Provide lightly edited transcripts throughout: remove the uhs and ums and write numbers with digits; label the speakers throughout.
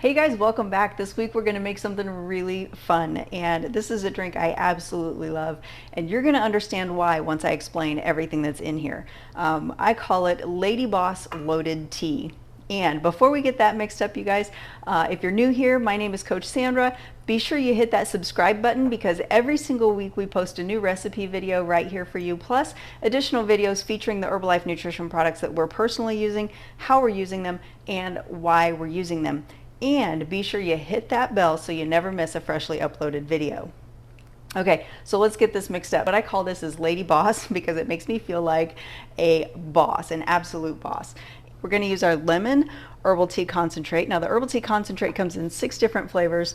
Speaker 1: Hey guys, welcome back. This week we're going to make something really fun, and this is a drink I absolutely love, and you're going to understand why once I explain everything that's in here. I call it Lady Boss Loaded Tea. And before we get that mixed up, you guys, if you're new here, my name is Coach Sandra. Be sure you hit that subscribe button because every single week we post a new recipe video right here for you, plus additional videos featuring the Herbalife nutrition products that we're personally using, how we're using them, and why we're using them. And be sure you hit that bell so you never miss a freshly uploaded video. Okay, so let's get this mixed up. What I call this is Lady Boss because it makes me feel like a boss, an absolute boss. We're going to use our lemon herbal tea concentrate. Now the herbal tea concentrate comes in 6 different flavors.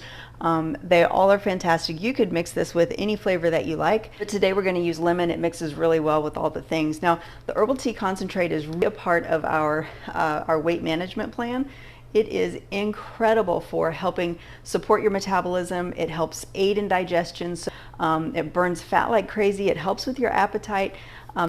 Speaker 1: They all are fantastic. You could mix this with any flavor that you like, but today we're going to use lemon. It mixes really well with all the things. Now the herbal tea concentrate is really a part of our weight management plan. It is incredible for helping support your metabolism. It helps aid in digestion. So, it burns fat like crazy. It helps with your appetite.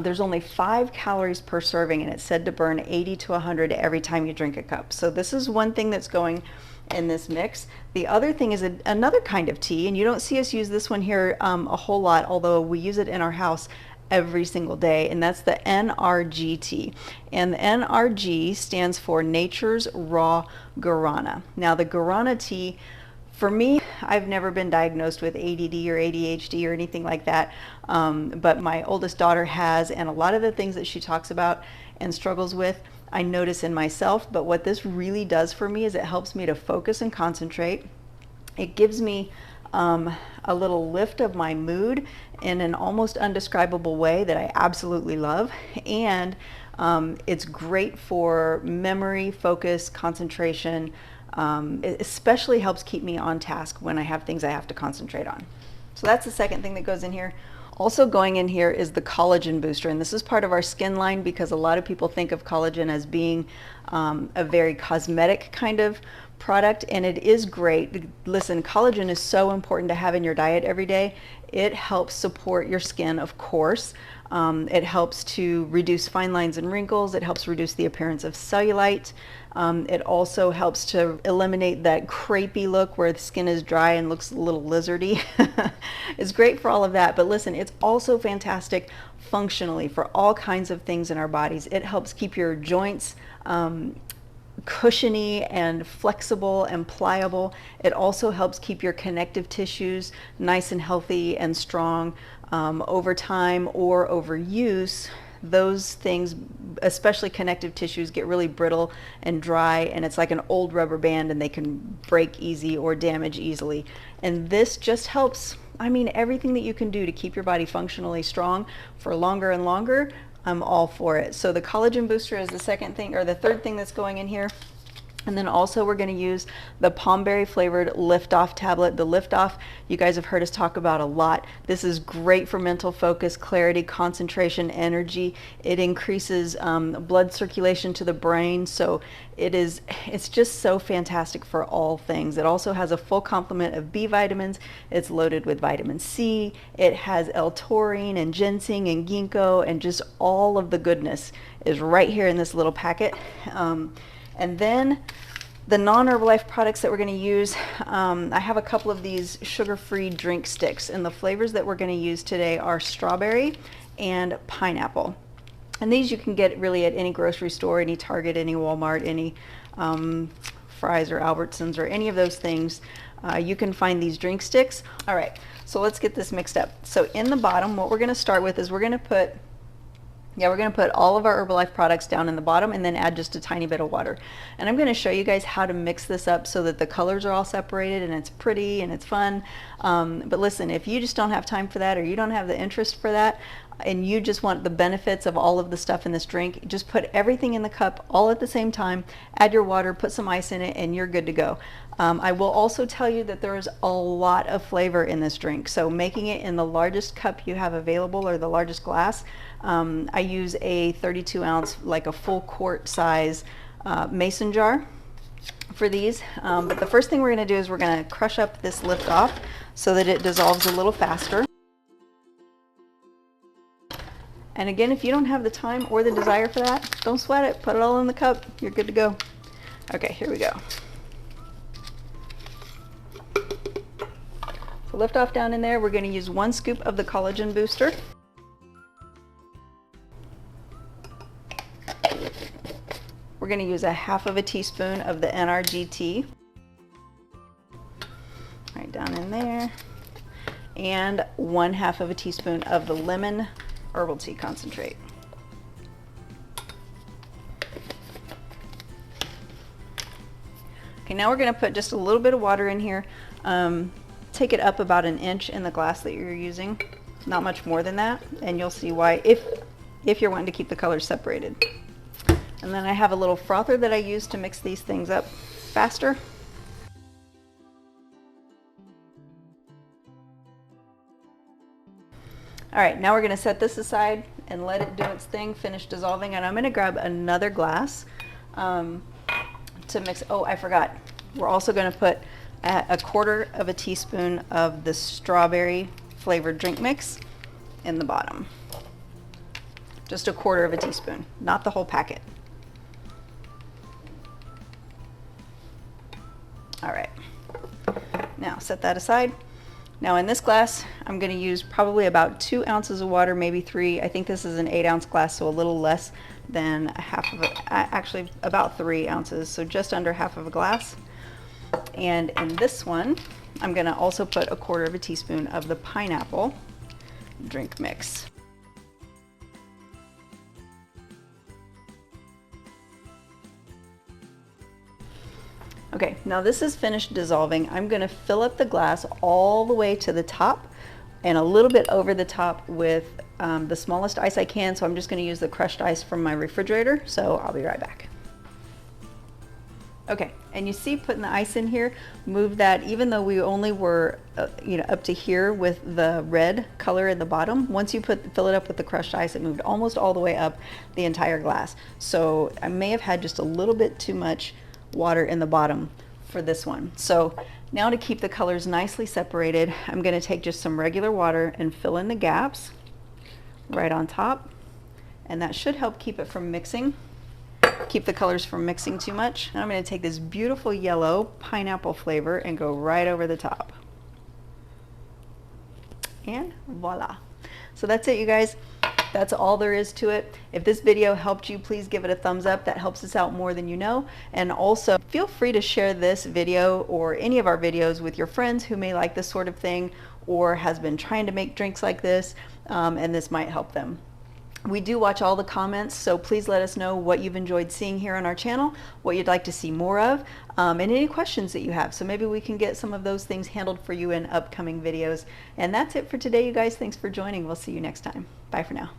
Speaker 1: There's only 5 calories per serving, and it's said to burn 80 to 100 every time you drink a cup. So this is one thing that's going in this mix. The other thing is another kind of tea, and you don't see us use this one here a whole lot, although we use it in our house every single day, and that's the NRG tea. And the NRG stands for Nature's Raw Guarana. Now the Guarana tea, for me, I've never been diagnosed with ADD or ADHD or anything like that, but my oldest daughter has, and a lot of the things that she talks about and struggles with, I notice in myself. But what this really does for me is it helps me to focus and concentrate. It gives me a little lift of my mood in an almost undescribable way that I absolutely love. And it's great for memory, focus, concentration. It especially helps keep me on task when I have things I have to concentrate on. So that's the second thing that goes in here. Also going in here is the Collagen Booster, and this is part of our skin line because a lot of people think of collagen as being a very cosmetic kind of product, and it is great. Listen, collagen is so important to have in your diet every day. It helps support your skin, of course. It helps to reduce fine lines and wrinkles. It helps reduce the appearance of cellulite. It also helps to eliminate that crepey look where the skin is dry and looks a little lizardy. It's great for all of that, but listen, it's also fantastic functionally for all kinds of things in our bodies. It helps keep your joints cushiony and flexible and pliable. It also helps keep your connective tissues nice and healthy and strong. Over time or overuse, those things, especially connective tissues, get really brittle and dry, and it's like an old rubber band, and they can break easy or damage easily. And this just helps, I mean, everything that you can do to keep your body functionally strong for longer and longer, I'm all for it. So the Collagen Booster is the second thing, or the third thing that's going in here. And then also we're going to use the Palmberry flavored Lift-Off tablet. The Lift-Off, you guys have heard us talk about a lot. This is great for mental focus, clarity, concentration, energy. It increases blood circulation to the brain. So it's just so fantastic for all things. It also has a full complement of B vitamins. It's loaded with vitamin C. It has L-taurine and ginseng and ginkgo, and just all of the goodness is right here in this little packet. And then the non-Herbalife products that we're going to use, I have a couple of these sugar-free drink sticks, and the flavors that we're going to use today are strawberry and pineapple. And these you can get really at any grocery store, any Target, any Walmart, any Fry's or Albertsons or any of those things. You can find these drink sticks. All right, so let's get this mixed up. So in the bottom, what we're going to start with is we're going to put all of our Herbalife products down in the bottom and then add just a tiny bit of water. And I'm going to show you guys how to mix this up so that the colors are all separated and it's pretty and it's fun. But listen, if you just don't have time for that, or you don't have the interest for that, and you just want the benefits of all of the stuff in this drink, just put everything in the cup all at the same time, add your water, put some ice in it, and you're good to go. I will also tell you that there is a lot of flavor in this drink, so making it in the largest cup you have available, or the largest glass. I use a 32 ounce, like a full quart size mason jar for these. But the first thing we're going to do is we're going to crush up this Lift-Off so that it dissolves a little faster. And again, if you don't have the time or the desire for that, don't sweat it. Put it all in the cup. You're good to go. Okay, here we go. lift off down in there. We're going to use 1 scoop of the Collagen Booster. We're going to use a 1/2 teaspoon of the NRGT. Right down in there. And 1/2 teaspoon of the lemon Herbal Tea Concentrate. Okay, now we're going to put just a little bit of water in here. Take it up about 1 inch in the glass that you're using, not much more than that, and you'll see why if you're wanting to keep the colors separated. And then I have a little frother that I use to mix these things up faster. All right, now we're going to set this aside and let it do its thing, finish dissolving, and I'm going to grab another glass to mix. Oh, I forgot. We're also going to put a 1/4 teaspoon of the strawberry flavored drink mix in the bottom. Just a 1/4 teaspoon, not the whole packet. All right, now set that aside. Now in this glass, I'm going to use probably about 2 ounces of water, maybe 3. I think this is an 8-ounce glass, so a little less than actually about 3 ounces, so just under 1/2 glass. And in this one, I'm going to also put a 1/4 teaspoon of the pineapple drink mix. Okay, now this is finished dissolving. I'm going to fill up the glass all the way to the top and a little bit over the top with the smallest ice I can, so I'm just going to use the crushed ice from my refrigerator, so I'll be right back. Okay, and you see putting the ice in here, move that, even though we only were up to here with the red color in the bottom, once you fill it up with the crushed ice, it moved almost all the way up the entire glass. So I may have had just a little bit too much water in the bottom for this one. So now to keep the colors nicely separated, I'm going to take just some regular water and fill in the gaps right on top, and that should help keep it from mixing, keep the colors from mixing too much. And I'm going to take this beautiful yellow pineapple flavor and go right over the top, and voila. So that's it, you guys. That's all there is to it. If this video helped you, please give it a thumbs up. That helps us out more than you know. And also feel free to share this video or any of our videos with your friends who may like this sort of thing or has been trying to make drinks like this, and this might help them. We do watch all the comments, so please let us know what you've enjoyed seeing here on our channel, what you'd like to see more of, and any questions that you have. So maybe we can get some of those things handled for you in upcoming videos. And that's it for today, you guys. Thanks for joining. We'll see you next time. Bye for now.